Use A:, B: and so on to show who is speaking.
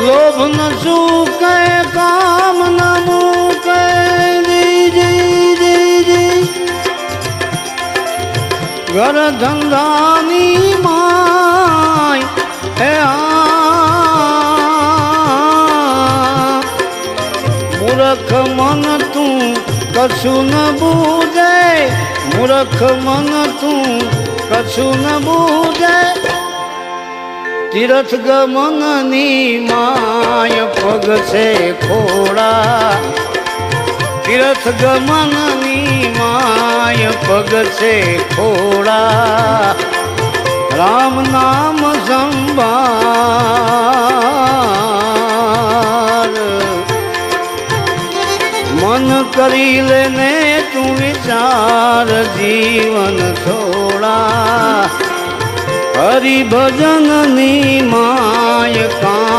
A: લોભ ન ચૂકે કામ ન મૂકે ઘર ધંધાની માય હે મૂર્ખ મન તું કશું ન બૂજે મૂર્ખ મન તું કશું ન બૂજે તીર્થ ગમનની માય પગ છે ખોડા તીર્થ ગમનની માય પગ છે ખોડા રામ નામ સંભાળ મન કરી લેને તું વિચાર જીવન થોડા હરિભજનની માય કાન